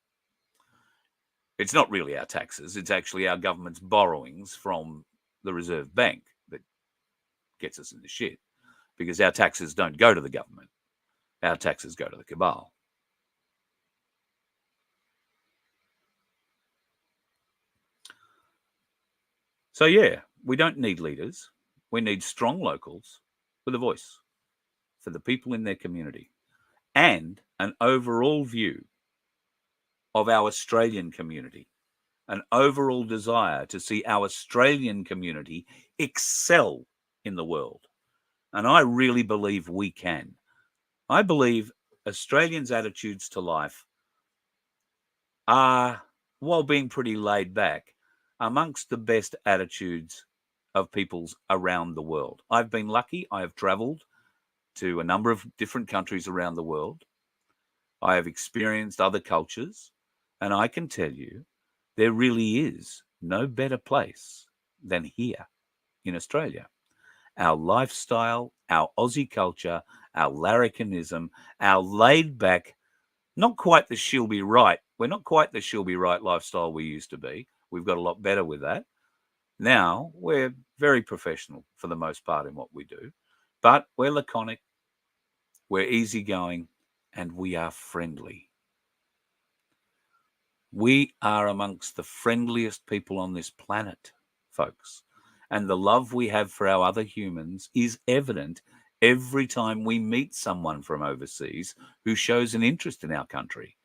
It's not really our taxes. It's actually our government's borrowings from the Reserve Bank that gets us in the shit, because our taxes don't go to the government. Our taxes go to the cabal. So, yeah, we don't need leaders. We need strong locals with a voice for the people in their community and an overall view of our Australian community, an overall desire to see our Australian community excel in the world. And I really believe we can. I believe Australians' attitudes to life are, while being pretty laid back, amongst the best attitudes of peoples around the world. I've been lucky. I have traveled to a number of different countries around the world. I have experienced other cultures, and I can tell you there really is no better place than here in Australia. Our lifestyle, our Aussie culture, our larrikinism, our laid back, not quite the she'll be right. We're not quite the she'll be right lifestyle we used to be. We've got a lot better with that. Now we're very professional for the most part in what we do, but we're laconic, we're easygoing, and we are friendly. We are amongst the friendliest people on this planet, folks. And the love we have for our other humans is evident every time we meet someone from overseas who shows an interest in our country.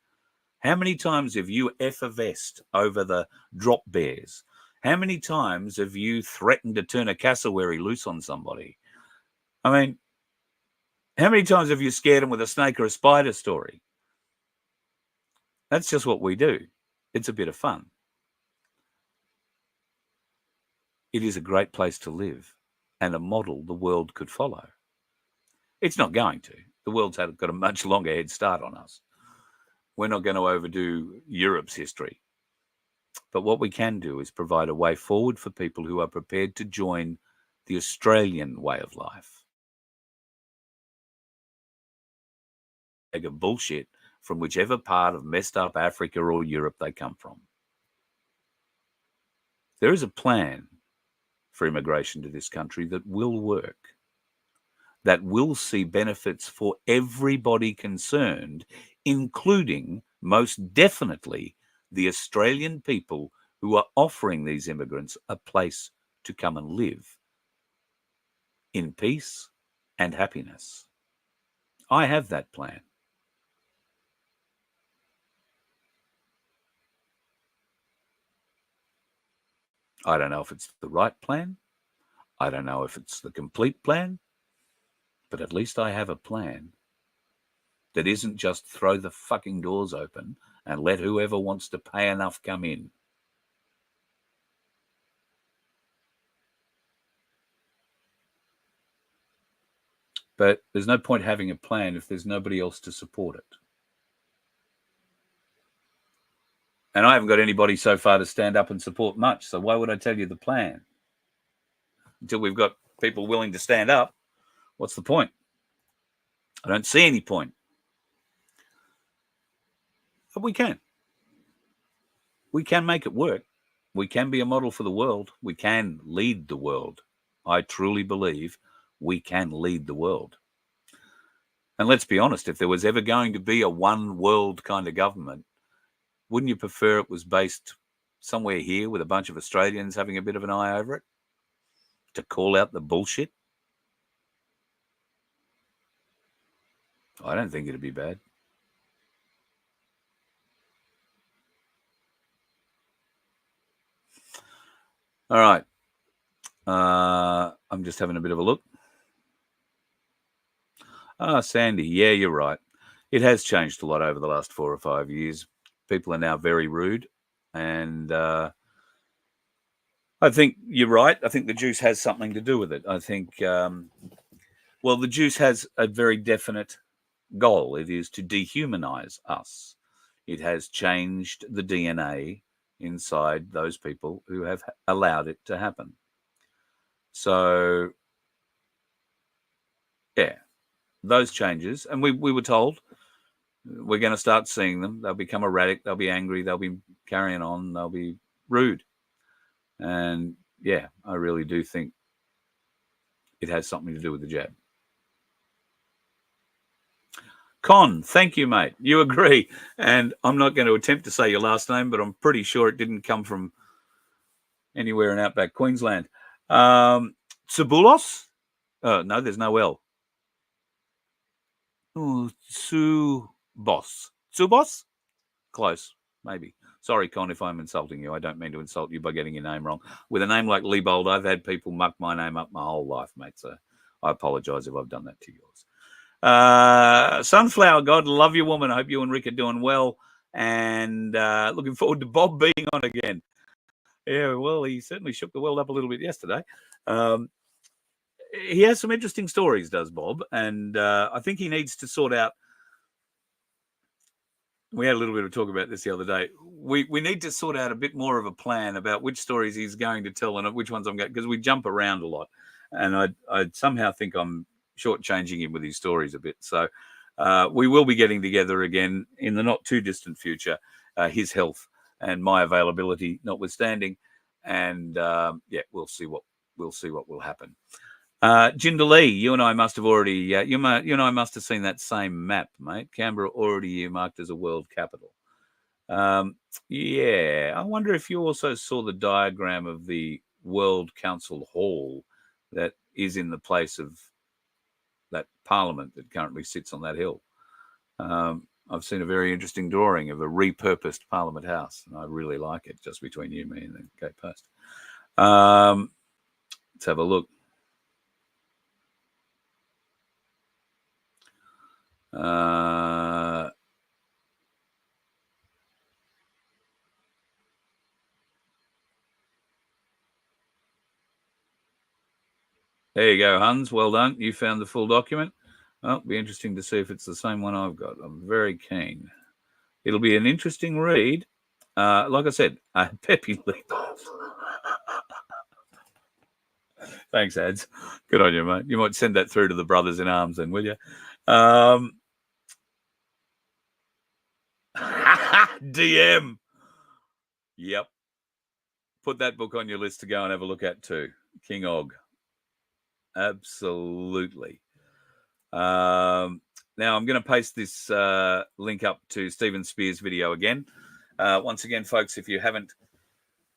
How many times have you effervesced over the drop bears? How many times have you threatened to turn a cassowary loose on somebody? I mean, how many times have you scared them with a snake or a spider story? That's just what we do. It's a bit of fun. It is a great place to live and a model the world could follow. It's not going to. The world's got a much longer head start on us. We're not going to overdo Europe's history. But what we can do is provide a way forward for people who are prepared to join the Australian way of life. of bullshit from whichever part of messed up Africa or Europe they come from. There is a plan for immigration to this country that will work, that will see benefits for everybody concerned, including most definitely the Australian people who are offering these immigrants a place to come and live in peace and happiness. I have that plan. I don't know if it's the right plan. I don't know if it's the complete plan, but at least I have a plan that isn't just throw the fucking doors open and let whoever wants to pay enough come in. But there's no point having a plan if there's nobody else to support it. And I haven't got anybody so far to stand up and support much, so why would I tell you the plan? Until we've got people willing to stand up, what's the point? I don't see any point. But we can. We can make it work. We can be a model for the world. We can lead the world. I truly believe we can lead the world. And let's be honest, if there was ever going to be a one world kind of government, wouldn't you prefer it was based somewhere here with a bunch of Australians having a bit of an eye over it to call out the bullshit? I don't think it'd be bad. All right. I'm just having a bit of a look. Sandy, yeah, you're right. It has changed a lot over the last 4 or 5 years. People are now very rude. And I think you're right. I think the juice has something to do with it. I think, the juice has a very definite goal. It is to dehumanize us. It has changed the DNA inside those people who have allowed it to happen. So, yeah, those changes, and we were told we're going to start seeing them. They'll become erratic. They'll be angry. They'll be carrying on. They'll be rude. And yeah, I really do think it has something to do with the jab. Con, thank you, mate. You agree. And I'm not going to attempt to say your last name, but I'm pretty sure it didn't come from anywhere in outback Queensland. Tsubulos? No, there's no L. Oh, Tsubos. Tsubos? Close, maybe. Sorry, Con, if I'm insulting you. I don't mean to insult you by getting your name wrong. With a name like Liebold, I've had people muck my name up my whole life, mate. So I apologise if I've done that to yours. Sunflower God, love you, woman. I hope you and Rick are doing well. And looking forward to Bob being on again. Yeah, well, he certainly shook the world up a little bit yesterday. He has some interesting stories, does Bob. And I think he needs to sort out. We had a little bit of talk about this the other day. We need to sort out a bit more of a plan about which stories he's going to tell and which ones I'm going, because we jump around a lot. And I somehow think I'm shortchanging him with his stories a bit. So we will be getting together again in the not too distant future, his health and my availability notwithstanding. And we'll see what will happen. Jinder Lee, you and I must have already, you and I must have seen that same map, mate. Canberra already earmarked as a world capital. Yeah, I wonder if you also saw the diagram of the World Council Hall that is in the place of that parliament that currently sits on that hill. I've seen a very interesting drawing of a repurposed Parliament House, and I really like it, just between you, me, and the Cape Post. Let's have a look. There you go, Hans. Well done. You found the full document. Well, it'll be interesting to see if it's the same one I've got. I'm very keen. It'll be an interesting read. Like I said, Peppy Lee. Thanks, Ads. Good on you, mate. You might send that through to the brothers in arms then, will you? DM. Yep. Put that book on your list to go and have a look at too. King Og. Absolutely. Now I'm going to paste this link up to Stephen Spears' video again. Once again, folks, if you haven't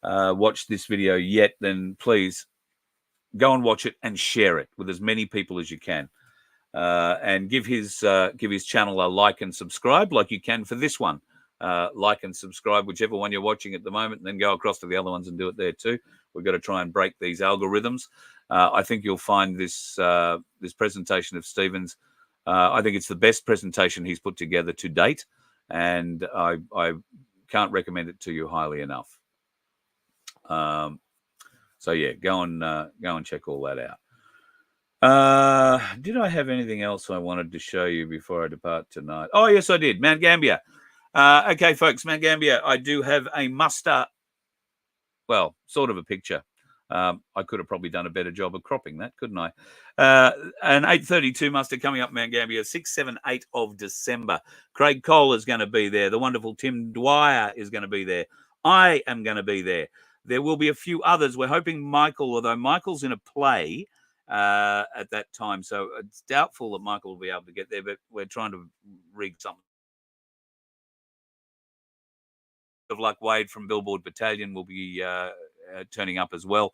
watched this video yet, then please go and watch it and share it with as many people as you can. And give his channel a like and subscribe, like you can for this one. Like and subscribe, whichever one you're watching at the moment, and then go across to the other ones and do it there too. We've got to try and break these algorithms. I think you'll find this this presentation of Stephen's. I think it's the best presentation he's put together to date, and I can't recommend it to you highly enough. So yeah, go and check all that out. Did I have anything else I wanted to show you before I depart tonight? Oh, yes, I did. Mount Gambier. Okay, folks, Mount Gambier, I do have a muster, well, sort of a picture. I could have probably done a better job of cropping that, couldn't I? An 8:32 muster coming up Mount Gambier, 6, 7, 8 of December. Craig Cole is going to be there. The wonderful Tim Dwyer is going to be there. I am going to be there. There will be a few others. We're hoping Michael, although Michael's in a play at that time, so it's doubtful that Michael will be able to get there, but we're trying to rig something. Of luck, Wade from Billboard Battalion will be turning up as well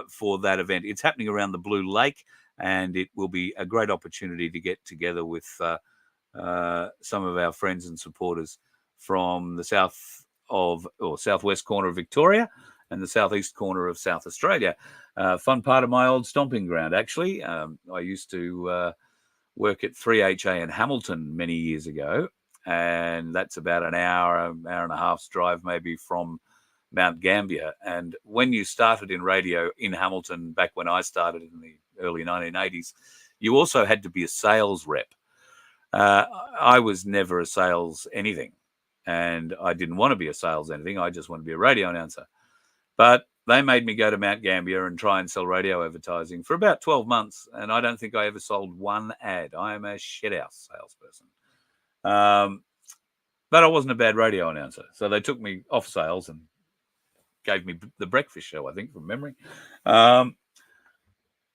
for that event. It's happening around the Blue Lake, and it will be a great opportunity to get together with some of our friends and supporters from the southwest corner of Victoria and the southeast corner of South Australia. Fun part of my old stomping ground, actually. I used to work at 3HA in Hamilton many years ago, and that's about an hour and a half's drive maybe from Mount Gambier. And when you started in radio in Hamilton, back when I started in the early 1980s, you also had to be a sales rep. I was never a sales anything, and I didn't want to be a sales anything. I just wanted to be a radio announcer. But they made me go to Mount Gambier and try and sell radio advertising for about 12 months, and I don't think I ever sold one ad. I am a shithouse salesperson. But I wasn't a bad radio announcer, so they took me off sales and gave me the breakfast show, I think, from memory.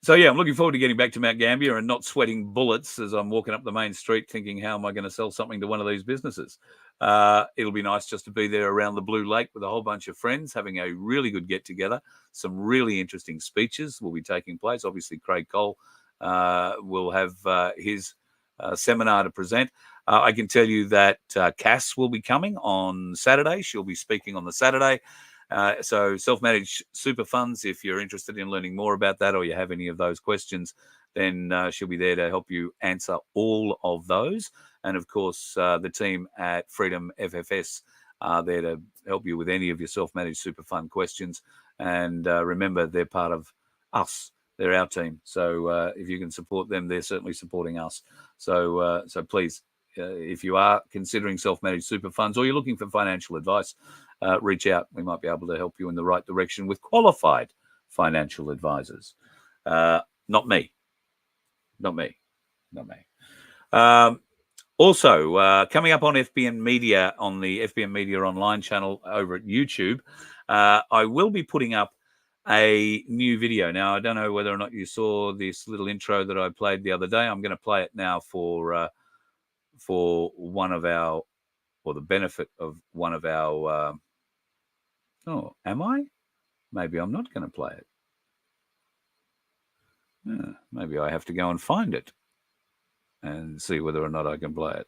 So, yeah, I'm looking forward to getting back to Mount Gambier and not sweating bullets as I'm walking up the main street thinking, how am I going to sell something to one of these businesses? It'll be nice just to be there around the Blue Lake with a whole bunch of friends, having a really good get-together. Some really interesting speeches will be taking place. Obviously, Craig Cole will have his seminar to present. I can tell you that Cass will be coming on Saturday. She'll be speaking on the Saturday. So self-managed super funds, if you're interested in learning more about that or you have any of those questions, then she'll be there to help you answer all of those. And, of course, the team at Freedom FFS are there to help you with any of your self-managed super fund questions. And remember, they're part of us. They're our team. So if you can support them, they're certainly supporting us. So please, if you are considering self-managed super funds or you're looking for financial advice, reach out. We might be able to help you in the right direction with qualified financial advisors. Not me. Also, coming up on FBN Media, on the FBN Media Online channel over at YouTube, I will be putting up a new video. Now, I don't know whether or not you saw this little intro that I played the other day. I'm going to play it now for one of our, or the benefit of one of our, oh, am I? Maybe I'm not going to play it. Maybe I have to go and find it and see whether or not I can play it.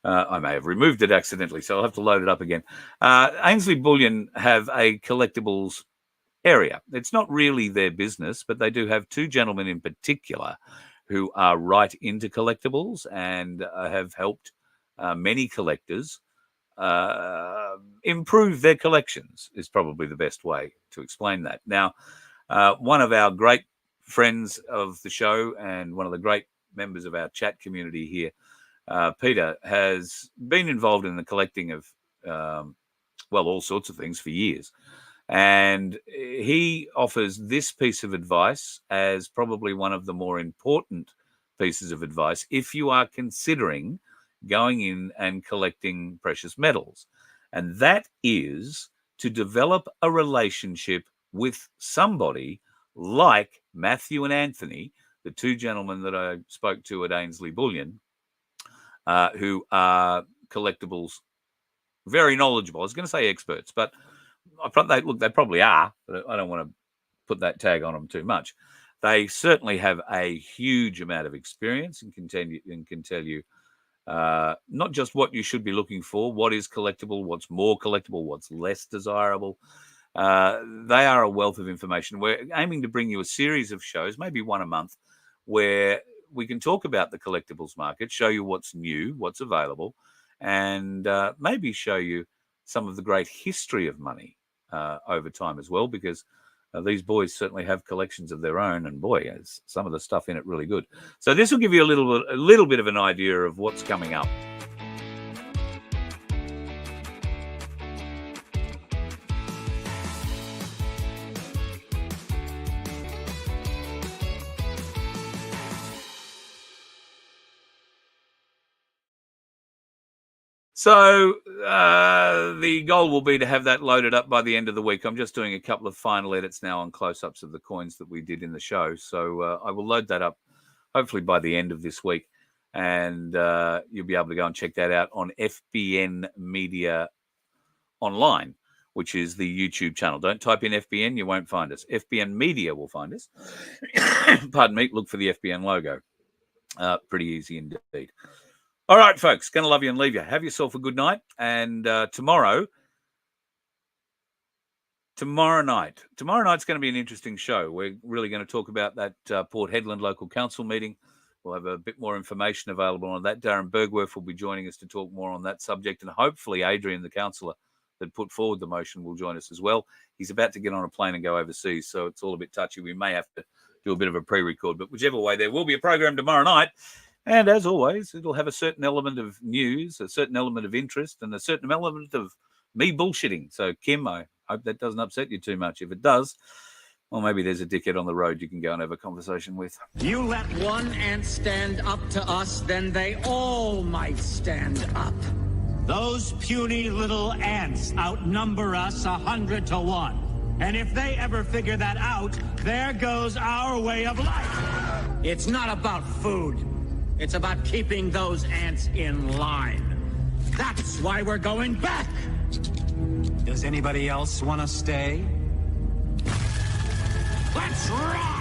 I may have removed it accidentally, so I'll have to load it up again. Ainsley Bullion have a collectibles area. It's not really their business, but they do have two gentlemen in particular who are right into collectibles and have helped many collectors improve their collections, is probably the best way to explain that. Now, one of our great friends of the show and one of the great members of our chat community here, Peter, has been involved in the collecting of, all sorts of things for years. And he offers this piece of advice as probably one of the more important pieces of advice if you are considering going in and collecting precious metals. And that is to develop a relationship with somebody like Matthew and Anthony, the two gentlemen that I spoke to at Ainsley Bullion, who are collectibles very knowledgeable. I was going to say experts, but they probably are, but I don't want to put that tag on them too much. They certainly have a huge amount of experience and can tell you not just what you should be looking for, what is collectible, what's more collectible, what's less desirable. They are a wealth of information. We're aiming to bring you a series of shows, maybe one a month, where we can talk about the collectibles market, show you what's new, what's available, and maybe show you some of the great history of money over time as well, because these boys certainly have collections of their own, and boy, is some of the stuff in it really good. So this will give you a little bit of an idea of what's coming up. So the goal will be to have that loaded up by the end of the week. I'm just doing a couple of final edits now on close-ups of the coins that we did in the show. So I will load that up hopefully by the end of this week. And you'll be able to go and check that out on FBN Media Online, which is the YouTube channel. Don't type in FBN, you won't find us. FBN Media will find us. Pardon me, look for the FBN logo. Pretty easy indeed. All right, folks, going to love you and leave you. Have yourself a good night. And tomorrow night's going to be an interesting show. We're really going to talk about that Port Hedland Local Council meeting. We'll have a bit more information available on that. Darren Bergwerf will be joining us to talk more on that subject. And hopefully Adrian, the councillor that put forward the motion, will join us as well. He's about to get on a plane and go overseas, so it's all a bit touchy. We may have to do a bit of a pre-record, but whichever way, there will be a program tomorrow night. And as always, it'll have a certain element of news, a certain element of interest, and a certain element of me bullshitting. So, Kim, I hope that doesn't upset you too much. If it does, well, maybe there's a dickhead on the road you can go and have a conversation with. You let one ant stand up to us, then they all might stand up. Those puny little ants outnumber us 100 to 1. And if they ever figure that out, there goes our way of life. It's not about food. It's about keeping those ants in line. That's why we're going back. Does anybody else want to stay? Let's rock!